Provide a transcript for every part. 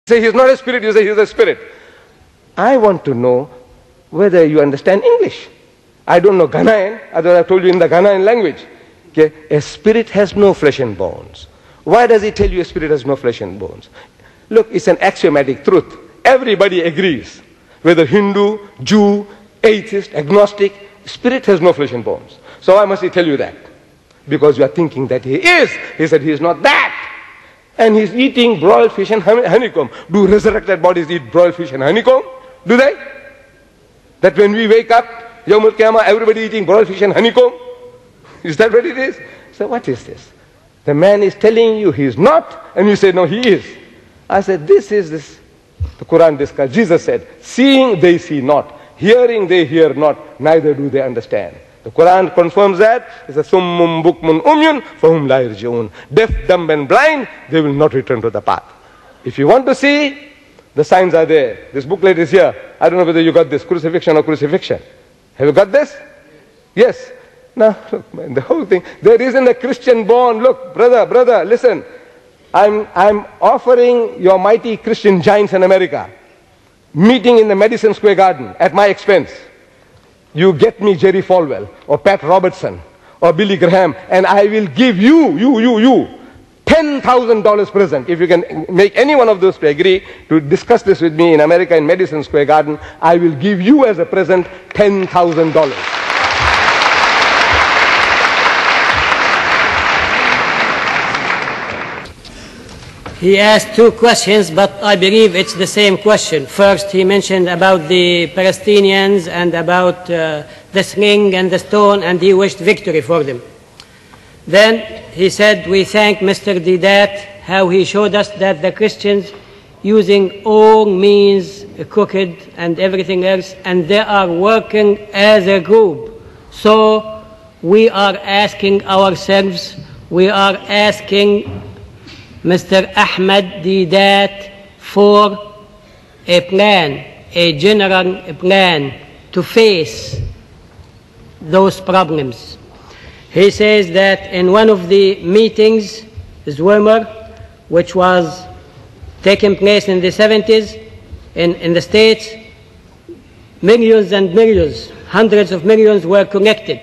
say he's not a spirit, you say he's a spirit. I want to know whether you understand English. I don't know Ghanaian, otherwise I've told you in the Ghanaian language. Okay? A spirit has no flesh and bones. Why does he tell you a spirit has no flesh and bones? Look, it's an axiomatic truth. Everybody agrees. Whether Hindu, Jew, atheist, agnostic, spirit has no flesh and bones. So why must he tell you that? Because you are thinking that he is. He said he is not that. And he's eating broiled fish and honeycomb. Do resurrected bodies eat broiled fish and honeycomb? Do they? That when we wake up, Yawmul Qiyamah, everybody eating broiled fish and honeycomb? Is that what it is? So what is this? The man is telling you he is not, and you say, no, he is. I said, this is this. The Quran discussed. Jesus said, seeing they see not, hearing they hear not, neither do they understand. The Quran confirms that. It's a summum bukmun umyun fahum la yarji'un. Deaf, dumb and blind, they will not return to the path. If you want to see, the signs are there. This booklet is here. I don't know whether you got this, crucifixion or crucifixion. Have you got this? Yes. Now, look, man, the whole thing, there isn't a Christian born. Look, brother, listen. I'm offering your mighty Christian giants in America meeting in the Madison Square Garden at my expense. You get me Jerry Falwell or Pat Robertson or Billy Graham, and I will give you $10,000 present. If you can make any one of those to agree to discuss this with me in America in Madison Square Garden, I will give you as a present $10,000. He asked two questions, but I believe it's the same question. First, he mentioned about the Palestinians and about the sling and the stone, and he wished victory for them. Then he said, we thank Mr. Deedat, how he showed us that the Christians using all means, crooked and everything else, and they are working as a group. So we are asking ourselves, we are asking Mr. Ahmed Deedat for a plan, a general plan to face those problems. He says that in one of the meetings, Zwimmer, which was taking place in the 70s in the States, millions and millions, hundreds of millions were connected.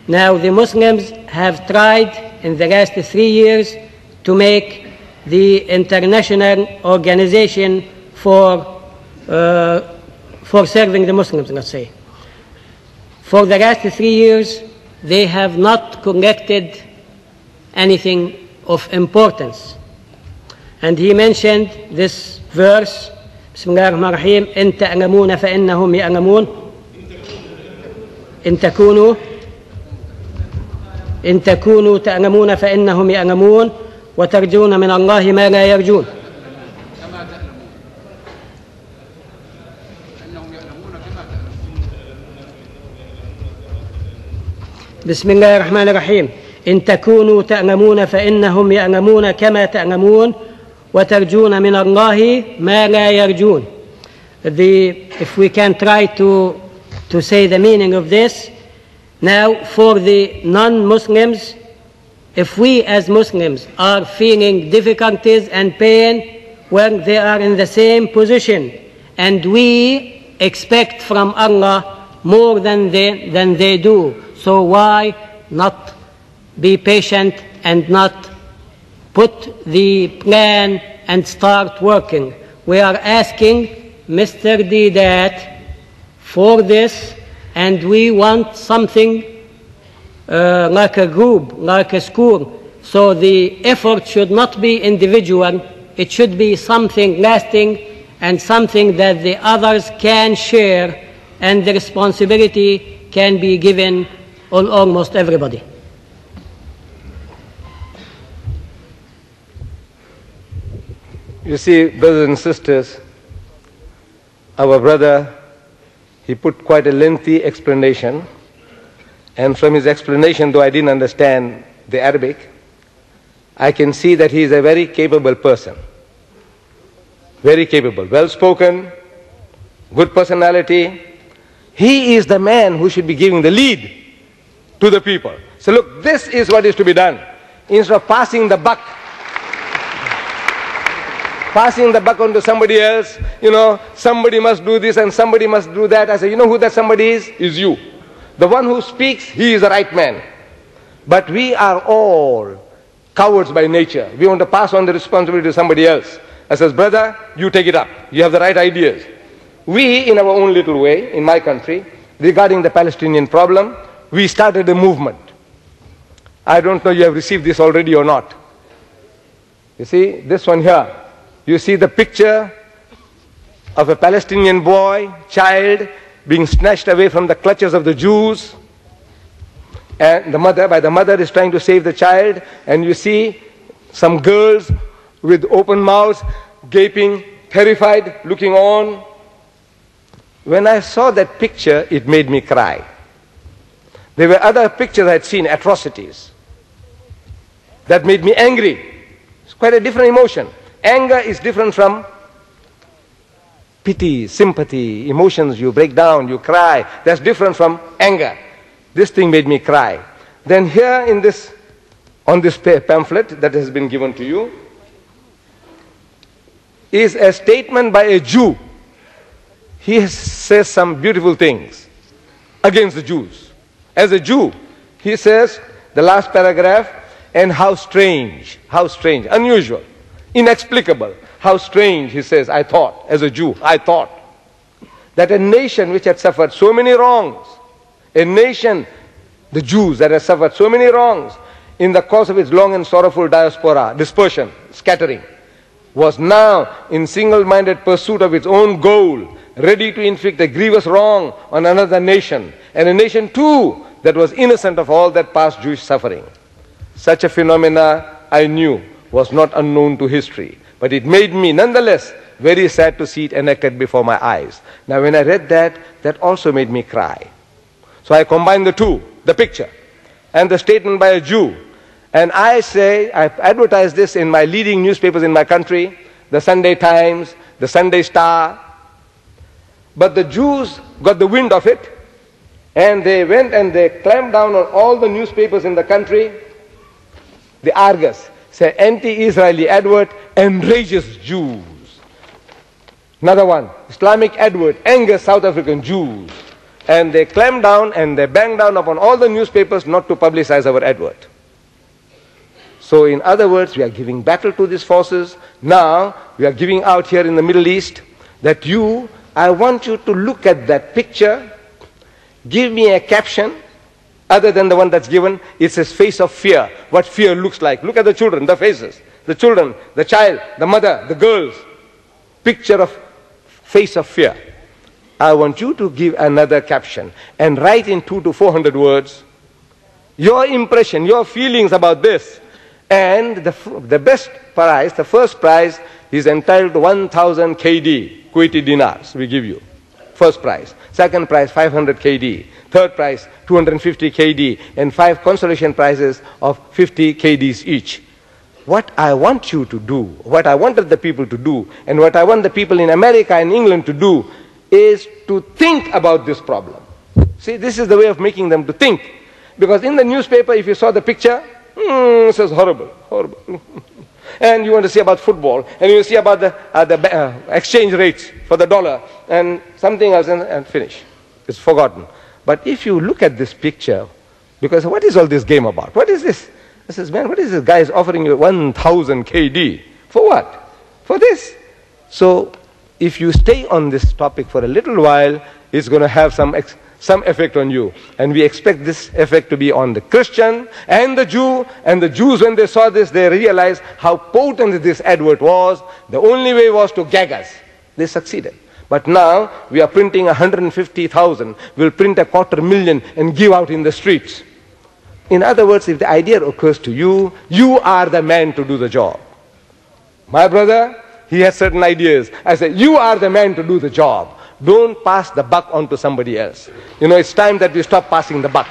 Now the Muslims have tried in the last 3 years to make the international organization for serving the Muslims, let's say. For the last 3 years, they have not collected anything of importance. And he mentioned this verse, Bismillah ar-Rahman ar-Rahim, إن تألمون فإنهم يألمون إن تكونوا تألمون فإنهم يألمون وترجون من الله ما لا يرجون. بسم الله الرحمن الرحيم إن تكونوا تألمون فإنهم يألمون كما تألمون وترجون من الله ما لا يرجون. If we can try to say the meaning of this, now for the non-Muslims, if we as Muslims are feeling difficulties and pain, well, they are in the same position, and we expect from Allah more than they do. So why not be patient and not put the plan and start working? We are asking Mr. Deedat for this, and we want something like a group, like a school. So the effort should not be individual, it should be something lasting and something that the others can share, and the responsibility can be given on almost everybody. You see, brothers and sisters, our brother, he put quite a lengthy explanation. And from his explanation, though I didn't understand the Arabic, I can see that he is a very capable person. Very capable, well-spoken, good personality. He is the man who should be giving the lead to the people. So look, this is what is to be done. Instead of passing the buck passing the buck on to somebody else. You know, somebody must do this and somebody must do that. I say, you know who that somebody is? Is you. The one who speaks, he is the right man. But we are all cowards by nature. We want to pass on the responsibility to somebody else. I says, brother, you take it up. You have the right ideas. We, in our own little way, in my country, regarding the Palestinian problem, we started a movement. I don't know you have received this already or not. You see, this one here. You see the picture of a Palestinian boy, child, being snatched away from the clutches of the Jews. And the mother is trying to save the child. And you see some girls with open mouths, gaping, terrified, looking on. When I saw that picture, it made me cry. There were other pictures I had seen, atrocities, that made me angry. It's quite a different emotion. Anger is different from pity, sympathy, emotions. You break down, you cry. That's different from anger. This thing made me cry. Then here in this, on this pamphlet that has been given to you, is a statement by a Jew. He says some beautiful things against the Jews. As a Jew, he says, the last paragraph, and how strange, unusual, inexplicable, how strange, he says, I thought, as a Jew, I thought, that a nation which had suffered so many wrongs, a nation, the Jews, that had suffered so many wrongs in the course of its long and sorrowful diaspora, dispersion, scattering, was now in single-minded pursuit of its own goal, ready to inflict a grievous wrong on another nation, and a nation too that was innocent of all that past Jewish suffering. Such a phenomena, I knew, was not unknown to history, but it made me nonetheless very sad to see it enacted before my eyes. Now when I read that, that also made me cry. So I combined the two, the picture and the statement by a Jew. And I say, I advertise this in my leading newspapers in my country, the Sunday Times, the Sunday Star. But the Jews got the wind of it, and they went and they clamped down on all the newspapers in the country. The Argus, say, anti-Israeli advert enrages Jews. Another one, Islamic advert angers South African Jews. And they clamped down and they banged down upon all the newspapers not to publicize our advert. So in other words, we are giving battle to these forces. Now we are giving out here in the Middle East that I want you to look at that picture, give me a caption other than the one that's given. It says face of fear, what fear looks like. Look at the children, the faces, the children, the child, the mother, the girls. Picture of face of fear. I want you to give another caption and write in 200 to 400 words your impression, your feelings about this. And the best prize, the first prize, is entitled to 1,000 KD, Kuwaiti dinars, we give you. First prize. Second prize, 500 KD. Third prize, 250 KD. And 5 consolation prizes of 50 KDs each. What I want you to do, what I wanted the people to do, and what I want the people in America and England to do, is to think about this problem. See, this is the way of making them to think. Because in the newspaper, if you saw the picture, it says horrible, horrible. And you want to see about football, and you see about the exchange rates for the dollar, and something else, and finish. It's forgotten. But if you look at this picture, because what is all this game about? What is this? I says, man, what is this guy is offering you 1,000 KD? For what? For this. So if you stay on this topic for a little while, it's going to have some effect on you. And we expect this effect to be on the Christian and the Jew. And the Jews, when they saw this, they realized how potent this advert was. The only way was to gag us. They succeeded. But now we are printing 150,000. We'll print 250,000 and give out in the streets. In other words, if the idea occurs to you, you are the man to do the job. My brother, he has certain ideas. I said, you are the man to do the job. Don't pass the buck on to somebody else. You know, it's time that we stop passing the buck.